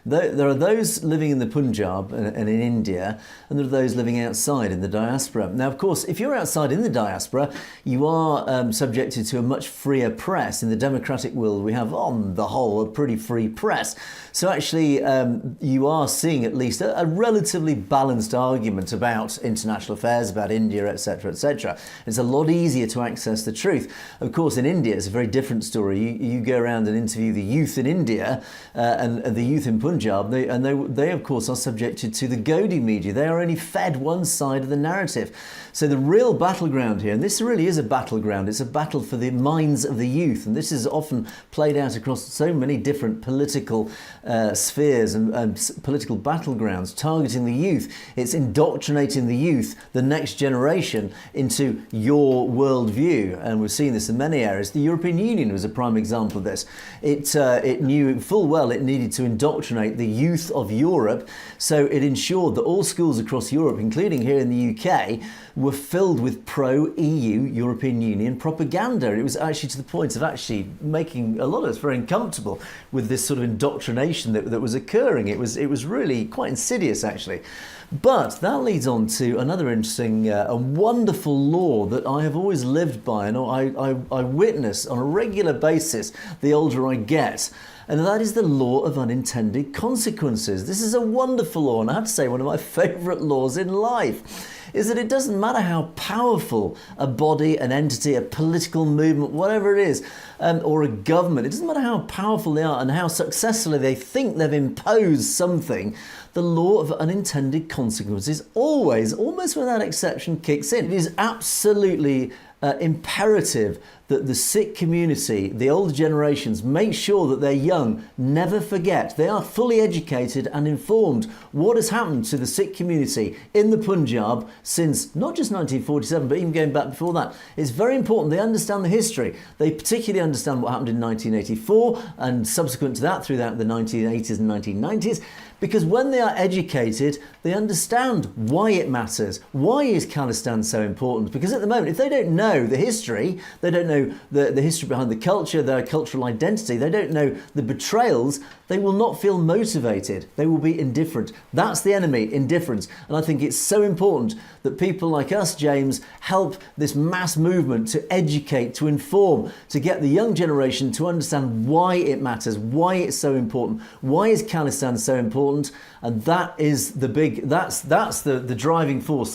There are those living in the Punjab and in India, and there are those living outside in the diaspora. Now, of course, if you're outside in the diaspora, you are subjected to a much freer press. In the democratic world, we have, on the whole, a pretty free press. So actually, you are seeing at least a relatively balanced argument about international affairs, about India, etc., etc. It's a lot easier to access the truth. Of course, in India, it's a very different story. You go around and interview the youth in India and the youth in Punjab, they of course are subjected to the Godi media. They are only fed one side of the narrative. So the real battleground here, and this really is a battleground, it's a battle for the minds of the youth, and this is often played out across so many different political spheres and political battlegrounds, targeting the youth. It's indoctrinating the youth, the next generation, into your worldview, and we've seen this in many areas. The European Union was a prime example of this. It knew full well it needed to indoctrinate the youth of Europe, so it ensured that all schools across Europe, including here in the UK, were filled with pro-EU, European Union propaganda. It was actually to the point of actually making a lot of us very uncomfortable with this sort of indoctrination that was occurring. It was really quite insidious, actually. But that leads on to another interesting, a wonderful law that I have always lived by, and I witness on a regular basis the older I get. And that is the law of unintended consequences. This is a wonderful law, and I have to say one of my favourite laws in life is that it doesn't matter how powerful a body, an entity, a political movement, whatever it is, or a government, it doesn't matter how powerful they are and how successfully they think they've imposed something, the law of unintended consequences always, almost without exception, kicks in. It is absolutely imperative that the Sikh community, the older generations, make sure that their young never forget, they are fully educated and informed what has happened to the Sikh community in the Punjab since not just 1947, but even going back before that. It's very important they understand the history. They particularly understand what happened in 1984 and subsequent to that throughout the 1980s and 1990s, because when they are educated, they understand why it matters. Why is Khalistan so important? Because at the moment, if they don't know the history, they don't know the history behind the culture, their cultural identity, they don't know the betrayals, they will not feel motivated. They will be indifferent. That's the enemy, indifference. And I think it's so important that people like us, James, help this mass movement to educate, to inform, to get the young generation to understand why it matters, why it's so important, why is Khalistan so important, and that is the driving force.